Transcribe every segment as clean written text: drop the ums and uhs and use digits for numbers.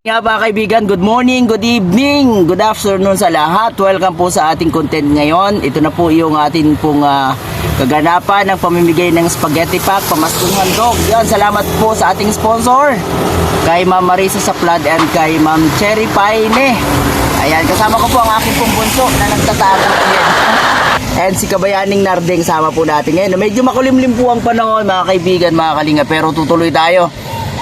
Nga ba kaibigan, good morning, good evening, good afternoon sa lahat. Welcome po sa ating content ngayon. Ito na po yung ating pong kaganapan ng pamimigay ng spaghetti pack, pamaskong handog. Yan, salamat po sa ating sponsor, kay Ma'am Marisa Saplad and kay Ma'am Cherry Paine. Ayan, kasama ko po ang aking pong bunso na nagtatago yan. And si Kabayaning Nardeng, sama po natin ngayon. Medyo makulimlim po ang panahon mga kaibigan, mga kalinga, pero tutuloy tayo.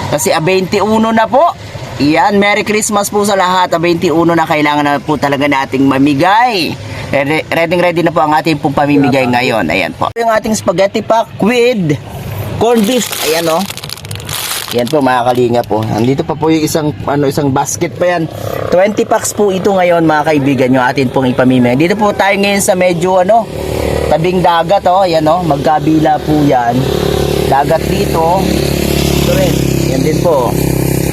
Kasi 21 na po. Yan, Merry Christmas po sa lahat. 21 na, kailangan na po talaga nating mamigay. Ready na po ang ating pong pamimigay ngayon. Ayan po. Yung ating spaghetti pack with corned beef. Ayan o. Yan po mga kalinga po. Andito pa po yung isang basket pa yan. 20 packs po ito ngayon mga kaibigan, yung atin pong ipamimigay. Dito po tayo ngayon sa medyo tabing dagat o. Ayan o, magkabila po yan. Dagat dito. Ito rin. Yan din po.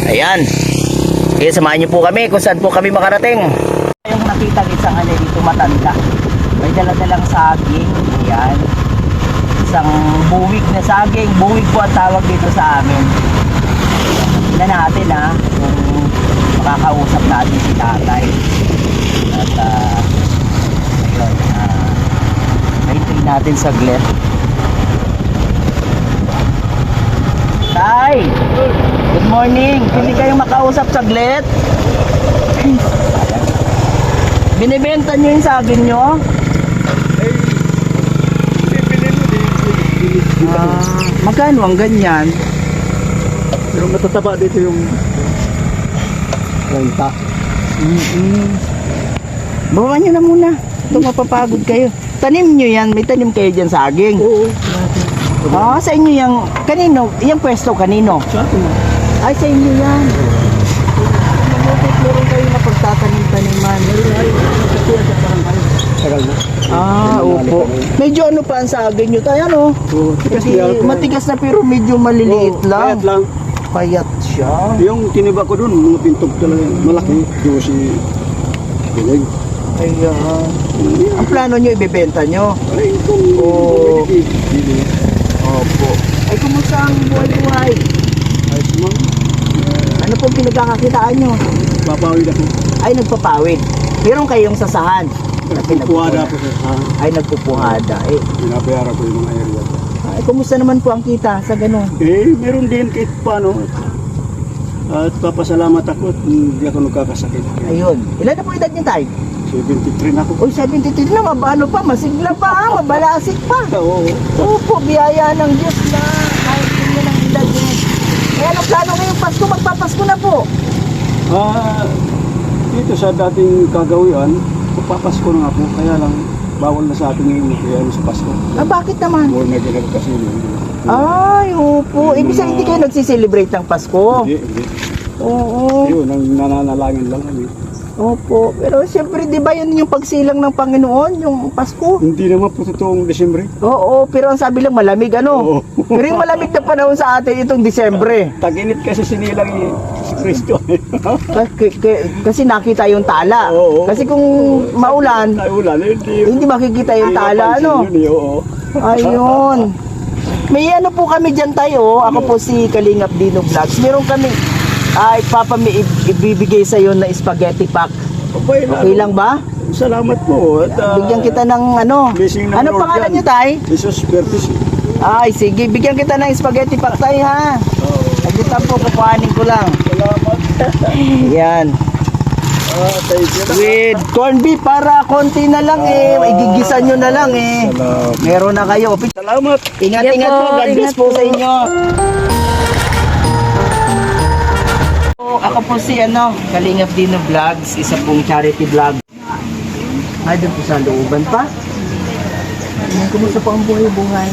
Ayan. Kaya samahan niyo po kami kung saan po kami makarating. Yung nakita isang dito matanda. May dala-dalang saging. Ayan. Isang buwig na saging. Buwig po ang tawag dito sa amin. Tignan natin kung makakausap natin si tatay. At ayun, waiting natin saglit. Tay! Good morning! Hindi kayo makausap saglit? Binibenta nyo yung saging nyo? Magkano ang ganyan? Pero matataba dito yung renta. Bawa nyo na muna. Ito mapapagod kayo. Tanim nyo yan. May tanim kayo dyan saging. Oo. Sa inyo yung kanino? Yung pwesto kanino? Sa atin na. Ay, sa inyo yan. Meron kayo na pagtatanim-taniman. Tagal na. Opo. Medyo pa ang saging nyo tayo, Oo. Matigas na pero medyo maliliit lang. Payat lang. Payat siya. Yung tiniba ko dun, mga pintog talaga. Malaki. Yung si Binig. Ayan. Ang plano nyo, ibibenta nyo? Ay, kung bumili. Opo. Ay, kumusta ang buhay-buhay? Ayos mo. Ano pong pinagkakakitaan nyo? Papawid ako. Ay, nagpapawid. Meron kayong sasahan? Nagpupuhada ako sa Ay, nagpupuhada. pinabayara ko yung mga area. Ay, kumusta naman po ang kita sa ganun? Meron din kahit paano. At papasalamat ako at hindi ako nagkakasakit. Ayun. Ilan na po edad niyo, tay? 73 na ako. Uy, 73 na, mabano pa, masigla pa, mabalasik pa. Oo. Opo, biyaya ng Diyos na kahit hindi ng edad niyo. Kaya anong plano ngayong Pasko? Magpapasko na po. Dito sa dating kagawian, papasko na nga po. Kaya lang, bawal na sa atin ngayon kaya sa Pasko. Bakit naman? More na ginag kasi Ay, opo. Ibig sabihin hindi kayo nagsiselebrate ng Pasko? Hindi. Oo. Yun, nananalangin lang kami. Opo. Pero siyempre, di ba yun yung pagsilang ng Panginoon, yung Pasko? Hindi naman po totoong Desyembre. Oo, pero ang sabi lang malamig, Oo. Pero yung malamig na panahon sa atin itong Disyembre. Tag-init kasi sinilang si Kristo. Kasi nakita yung tala. Oo. Kasi kung maulan, Ay, ulan. hindi makikita yung tala, Oo. Ayun. May po kami dyan tayo. Ako po si Kalingap Dino Vlogs. Meron kami ibibigay sa iyo na spaghetti pack. Okay lang ba? Salamat po. At, Bigyan kita ng blessing ng Ano Lord pangalan yan. niyo, tay? Jesus Pertis. Ay, sige. Bigyan kita ng spaghetti pack, tay, ha? Agitan po, kukuhanin ko lang. Salamat. Yan. Thank you. With corned beef para konti na lang Igigisan nyo na lang Salamat. Meron na kayo. Salamat. Ingat-ingat po. God bless po sa inyo. Ako po si Kalingap Dino Vlogs, isa pong charity vlog. Ay, doon po sa looban pa. Kumusta po ang buhay-buhay?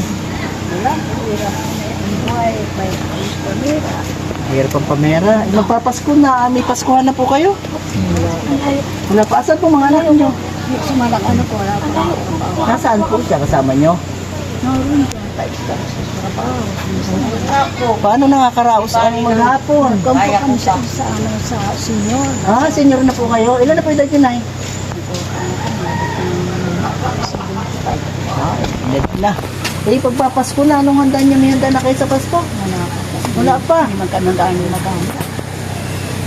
Hirap ang pamera. Magpapasko na. May Paskuhan na po kayo? Wala pa. Asan po mga anak nyo? Sumalak ano po, wala po. Nasaan po siya kasama nyo? Naroon dyan. Paano nakakaraos ang maghapon? Kampo kami sa senior. Senior na po kayo. Ilan na po edad yun, Nay? Edad na. Pagpapasko na, anong handa niya? May handa na kayo sa Pasko? Wala pa. Hindi magkanandaan yung maganda.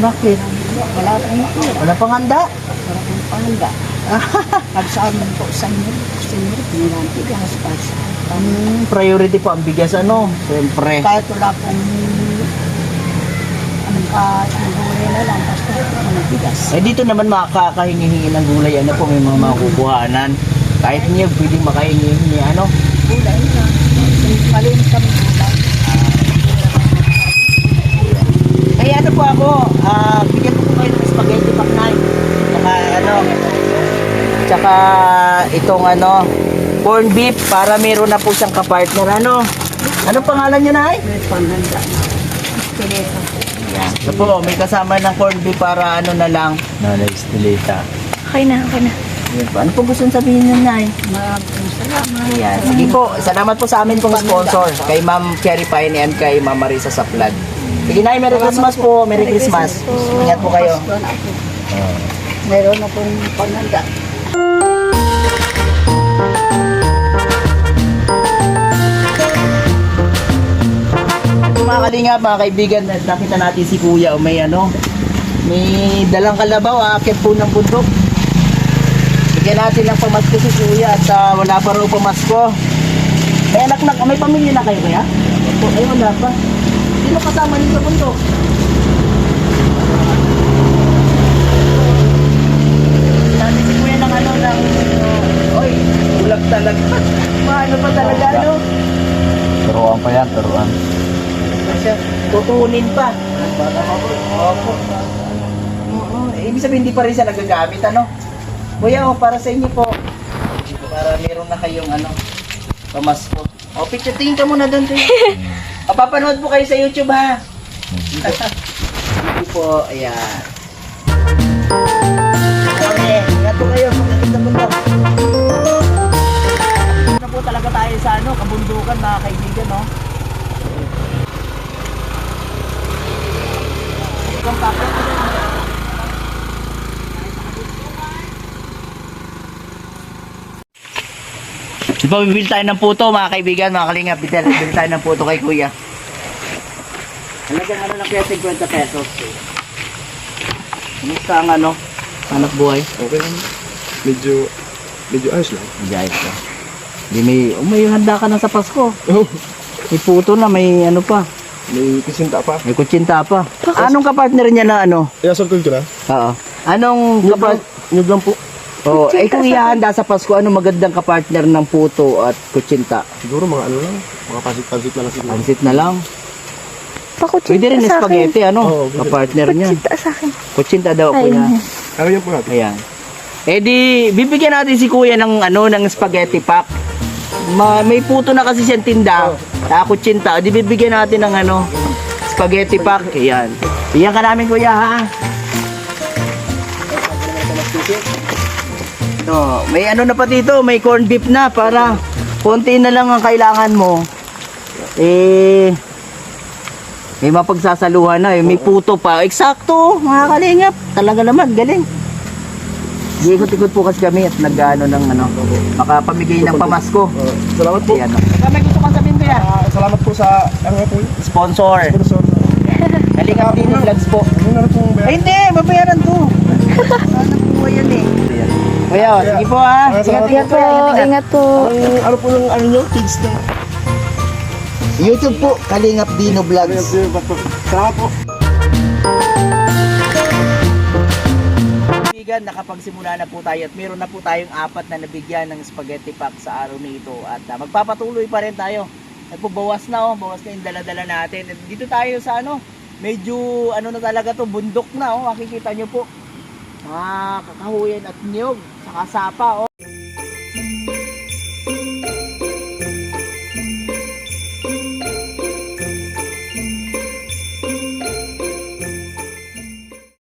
Bakit? Wala pang makula. Wala pang handa. Wala pang pahanda. Pag sa amin po, sa inyo, pinilanti ka sa Priority po ang bigas ano. Siyempre. kahit wala pong anong ka-gulay na lang, basta anong bigas. Eh dito naman makakahingi-hingi ng gulay ano po may mga makukuhanan. Kahit niyo pwedeng makahingi-hingi ano. Gulay na. Maliit kami gulay. Kaya ano po ako, bigyan ko po kayo ng spaghetti paknay. Tsaka ano, tsaka itong ano, corn beef para meron na po siyang kapartner. Ano? Anong pangalan niyo na May panghanda. Eskeleta. Ito po, may kasama ng corn beef para ano na lang. Estilita. Okay na, okay na. Ano po gusto sabihin niyo, Nay? Maraming salamat. Ayan. Sige po, salamat po sa amin pong sponsor. Kay Ma'am Cherry Pine and kay Ma'am Marisa Saplad. Sige, Nay, Merry Christmas po. Merry Christmas. Ingat po kayo. Doon ako. Meron akong panghanda. Mga kalingap, mga kaibigan, nakita natin si Kuya o may ano, may dalang kalabaw, aakyat po ng bundok. Bigyan natin ng pamasko si Kuya at wala pa raw pamasko. May anak na, may pamilya na kayo Kuya? Ay, wala pa. Sino kasama niyo sa bundok? Sabi si Kuya ng ano, ng, oy, ulag talaga. Maano pa talaga, ano? Turuan pa yan, turuan. Siya, tutunin pa. Opo. Oo, ibig sabihin hindi pa rin siya nagagamit, ano? Kuya, para sa inyo po. Para meron na kayong ano, pamasko. O, picture, tingin ka muna doon, Kuya. O, papanood po kayo sa YouTube, ha? Hindi po, ayan. Okay, ingat po kayo, pagdating sa bundok. Na po talaga tayo sa ano, kabundukan, mga kaibigan, no? Itong packet. Diba, bibili tayo ng puto mga kaibigan, mga kalingap. Bibili tayo ng puto kay Kuya. Halagang ano lang kaya 50 pesos. Kumusta ang ano? Anak buhay? Okay lang. Medyo ayos lang. Guys, may handa ka na sa Pasko. Oh, May puto na, may ano pa. may kisinta pa. May kutsinta pa. Anong kapartner niya na ano? Iasartol ko na. Oo. Anong kapartner? Nyug lang po. Oh, kung ihahanda sa Pasko, ano magandang kapartner ng puto at kutsinta? Siguro mga ano lang. Mga pasit-pasit na lang siguro. Pansit na lang. Pakutsinta Pwede rin sa akin. spaghetti, ano? Oo, pwede. Kapartner niyan. Pakutsinta sa akin. Kutsinta daw, Ayun. Kuya. Ano yan po natin? Ayan. Eh di, bibigyan natin si Kuya ng ano, ng spaghetti pack. May puto na kasi siyang tinda. Kutsinta. Di bibigyan natin ng ano, spaghetti pack. Ayan. Bigyan ka namin, Kuya, ha? No, may ano na pa dito, may corned beef na para konti na lang ang kailangan mo. Eh, may mapagsasaluhan na, may puto pa. Eksakto, mga kalingap. Talaga naman, galing. Ikot-ikot po kasi kami at nag-ano ng ano, makapamigay ng pamasko. Salamat po. Ayan. May gusto kang sabihin Kuya? Salamat po sa ano po yun. Sponsor. Sponsor. Kalingap din vlogs po. Ano na pong Ay, hindi, mabayaran to. Sana po yan eh. Kuya, sige po ha. Ingat po, ingat po. Ano po yung ano nyo? Kids na. YouTube po, Kalingap Dino Vlogs. Salamat po. Kaibigan, nakapagsimula na po tayo at meron na po tayong 4 na nabigyan ng spaghetti pack sa araw na ito at magpapatuloy pa rin tayo. At po bawas na bawas na yung dala-dala natin. At dito tayo sa ano, medyo ano na talaga to, bundok na makikita nyo po. Mga kakahuyan at niyog, saka sapa